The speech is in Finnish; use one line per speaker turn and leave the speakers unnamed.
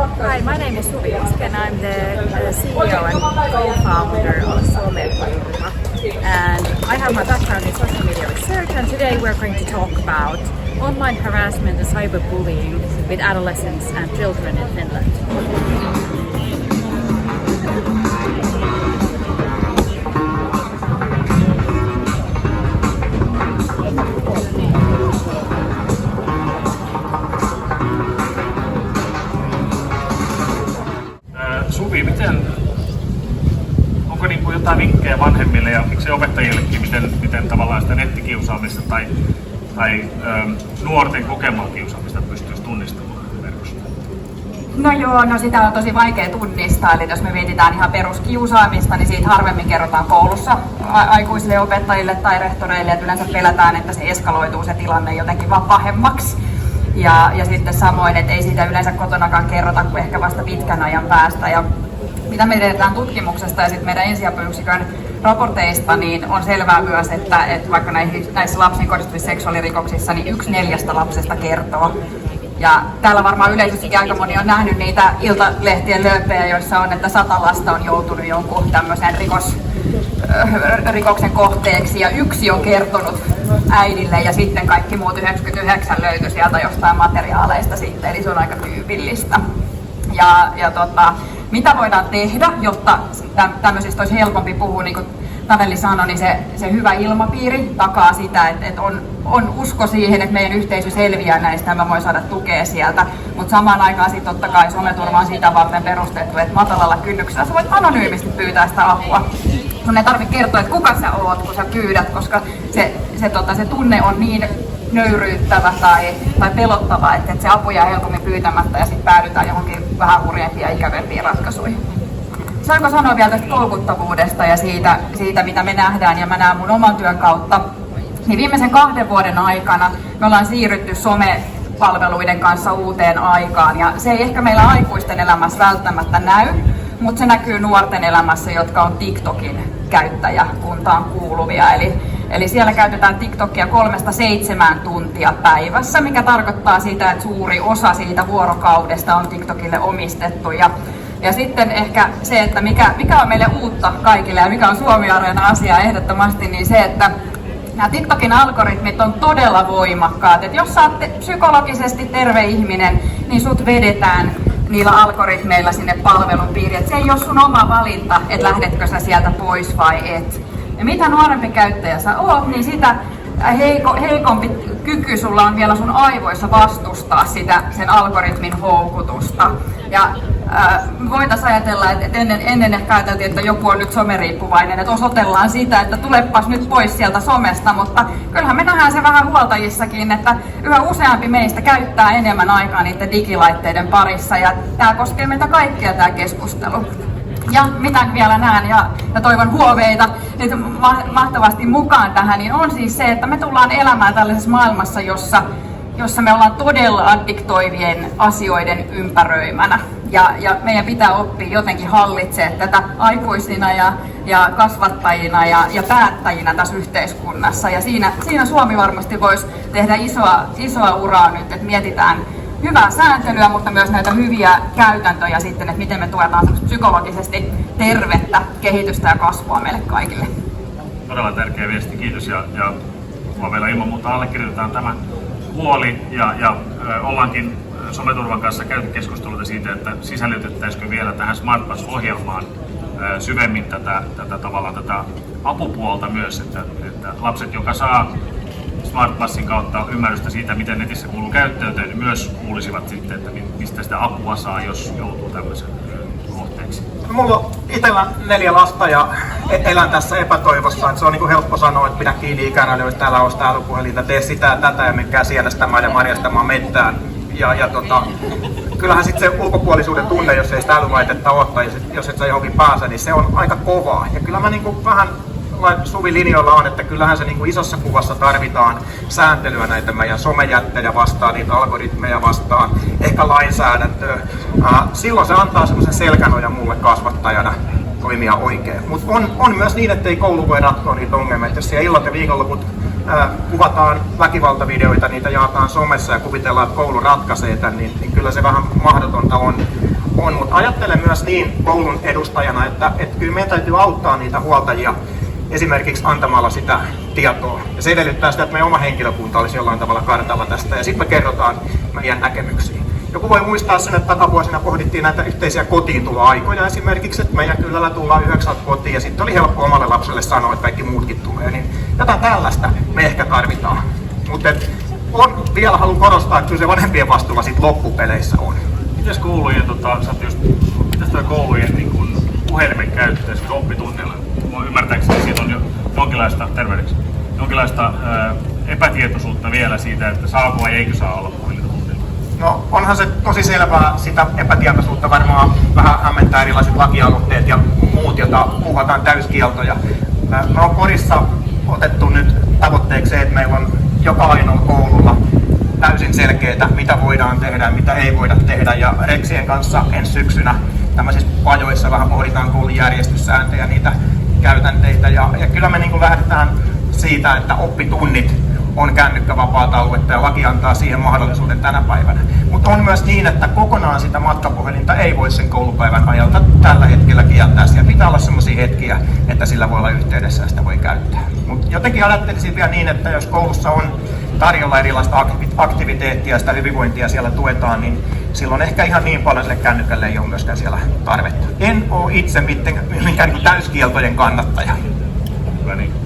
Hi, my name is Suvi Isken. I'm the CEO and co-founder of Someturva. And I have my background in social media research, and today we're going to talk about online harassment and cyberbullying with adolescents and children in Finland.
Suvi, onko niin kuin jotain vinkkejä vanhemmille ja miksei opettajillekin, miten tavallaan sitä nettikiusaamista tai nuorten kokemaa kiusaamista pystyisi tunnistamaan verkossa?
No sitä on tosi vaikea tunnistaa, eli jos me mietitään ihan peruskiusaamista, niin siitä harvemmin kerrotaan koulussa aikuisille opettajille tai rehtoreille, että yleensä pelätään, että se eskaloituu se tilanne jotenkin vaan pahemmaksi. Ja sitten samoin, että ei siitä yleensä kotonakaan kerrota kuin ehkä vasta pitkän ajan päästä. Ja mitä me tiedetään tutkimuksesta ja sitten meidän ensiapuyksikön raporteista, niin on selvää myös, että vaikka näissä lapsiin kohdistuvissa seksuaalirikoksissa, niin 1/4 lapsesta kertoo. Ja täällä varmaan yleisössäkin aika moni on nähnyt niitä iltalehtien lööppejä, joissa on, että 100 lasta on joutunut jonkun tämmöisen rikoksen kohteeksi ja 1 on kertonut äidille ja sitten kaikki muut 99 löytyi sieltä jostain materiaaleista sitten, eli se on aika tyypillistä. Mitä voidaan tehdä, jotta tämmöisistä olisi helpompi puhua, niin kuin Taneli sanoi, niin se hyvä ilmapiiri takaa sitä, että on usko siihen, että meidän yhteisö selviää näistä ja mä voin saada tukea sieltä. Mutta samaan aikaan sitten totta kai Someturva on sitä varten perustettu, että matalalla kynnyksellä sä voit anonyymisti pyytää sitä apua. Sun ei tarvitse kertoa, että kuka sä oot, kun sä pyydät, koska se tunne on niin nöyryyttävä tai pelottava, että se apu jää helpommin pyytämättä ja sitten päädytään johonkin vähän hurjempiin ja ikävämpiin ratkaisuihin. Saanko sanoa vielä tästä koukuttavuudesta ja siitä, mitä me nähdään, ja mä näen mun oman työn kautta, niin viimeisen 2 vuoden aikana me ollaan siirrytty somepalveluiden kanssa uuteen aikaan, ja se ei ehkä meillä aikuisten elämässä välttämättä näy, mutta se näkyy nuorten elämässä, jotka on TikTokin käyttäjäkuntaan kuuluvia. Eli siellä käytetään TikTokia 3-7 tuntia päivässä, mikä tarkoittaa sitä, että suuri osa siitä vuorokaudesta on TikTokille omistettu. Ja sitten ehkä se, että mikä on meille uutta kaikille ja mikä on Suomi-areena asia ehdottomasti, niin se, että nämä TikTokin algoritmit on todella voimakkaat. Et jos sä oot psykologisesti terve ihminen, niin sut vedetään niillä algoritmeilla sinne palvelun piiriin. Et se ei ole sun oma valinta, että lähdetkö sä sieltä pois vai et. Ja mitä nuorempi käyttäjä sä oot, niin sitä heikompi kyky sulla on vielä sun aivoissa vastustaa sen algoritmin houkutusta. Ja voitaisiin ajatella, että ennen ehkä ajateltiin, että joku on nyt someriippuvainen, että osoitellaan sitä, että tulepas nyt pois sieltä somesta, mutta kyllähän me nähdään se vähän huoltajissakin, että yhä useampi meistä käyttää enemmän aikaa niiden digilaitteiden parissa, ja tämä koskee meitä kaikkia tämä keskustelu. Ja mitä vielä näen ja toivon huoveita nyt mahtavasti mukaan tähän, niin on siis se, että me tullaan elämään tällaisessa maailmassa, jossa me ollaan todella addiktoivien asioiden ympäröimänä. Ja meidän pitää oppia jotenkin hallitsemaan tätä aikuisina ja kasvattajina ja päättäjinä tässä yhteiskunnassa. Ja siinä Suomi varmasti voisi tehdä isoa uraa nyt, että mietitään hyvää sääntelyä, mutta myös näitä hyviä käytäntöjä sitten, että miten me tuetaan psykologisesti tervettä kehitystä ja kasvua meille kaikille.
Todella tärkeä viesti, kiitos. Ja vielä ilman muuta allekirjoitetaan tämä huoli ja ollaankin Someturvan kanssa käyty keskusteluita siitä, että sisällytettäisikö vielä tähän SmartPass-ohjelmaan syvemmin tätä apupuolta myös, että lapset, jotka saa SmartPassin kautta ymmärrystä siitä, miten netissä kuuluu käyttäytyä, niin myös kuulisivat sitten, että mistä sitä apua saa, jos joutuu tämmöisen kohteeksi.
Mulla on itsellä 4 lasta ja elän tässä epätoivossa, että se on niin kuin helppo sanoa, että pidä kiinni ikärajoista, täällä ostaa älypuhelinta, tee sitä ja tätä ja menkää sienestämään ja marjastamaan mettään. Kyllähän sitten se ulkopuolisuuden tunne, jos ei sitä älylaitetta ole tai jos et sä johonkin pääse, niin se on aika kovaa. Ja kyllä mä niinku vähän Suvi linjoilla on, että kyllähän se niinku isossa kuvassa tarvitaan sääntelyä näitä meidän somejättejä vastaan, niitä algoritmeja vastaan, ehkä lainsäädäntöä. Silloin se antaa semmoisen selkänojan mulle kasvattajana toimia oikein. Mutta on myös niin, että ei koulu voi ratkoa niitä ongelmia. Jos siellä illat ja viikonloput kuvataan väkivaltavideoita, niitä jaetaan somessa ja kuvitellaan, että koulu ratkaisee tämän, niin kyllä se vähän mahdotonta on. on, mutta ajattelen myös niin koulun edustajana, että kyllä meidän täytyy auttaa niitä huoltajia esimerkiksi antamalla sitä tietoa. Ja se edellyttää sitä, että meidän oma henkilökunta olisi jollain tavalla kartalla tästä ja sitten me kerrotaan meidän näkemyksiä. Joku voi muistaa sen, että takavuosina pohdittiin näitä yhteisiä kotiintuloaikoja esimerkiksi, että meidän kylällä tullaan 9 kotiin ja sitten oli helppo omalle lapselle sanoa, että kaikki muutkin tulee. Niin jotain tällaista me ehkä tarvitaan. Mutta vielä haluan korostaa, että kyllä se vanhempien vastuulla sit loppupeleissä on.
Mitäs koulujen, mitäs toi koulujen niin kun puhelimen käyttö oppitunnilla? Ymmärtääkseni siitä on jo jonkinlaista epätietoisuutta vielä siitä, että saako vai eikö saa olla puhelintunnilla.
No onhan se tosi selvää, sitä epätietoisuutta varmaan vähän hämmentää erilaiset lakialoitteet ja muut, joita puhutaan täyskieltoja. Me on Porissa otettu nyt tavoitteeksi, että meillä on joka ainoa koululla täysin selkeää, mitä voidaan tehdä ja mitä ei voida tehdä. Ja Reksien kanssa ensi syksynä tämmöisissä pajoissa vähän pohditaan koulun järjestyssääntöjä, niitä käytänteitä. Ja kyllä me niin lähdetään siitä, että oppitunnit on kännykkävapaata aluetta ja laki antaa siihen mahdollisuuden tänä päivänä. Mutta on myös niin, että kokonaan sitä matkapuhelinta ei voi sen koulupäivän ajalta tällä hetkellä kieltää. Siellä pitää olla sellaisia hetkiä, että sillä voi olla yhteydessä ja sitä voi käyttää. Mutta jotenkin ajattelisin vielä niin, että jos koulussa on tarjolla erilaista aktiviteettia ja sitä hyvinvointia siellä tuetaan, niin silloin ehkä ihan niin paljon sille kännykälle ei ole myöskään siellä tarvetta. En ole itse minkään täyskieltojen kannattaja.
Hyvä niin.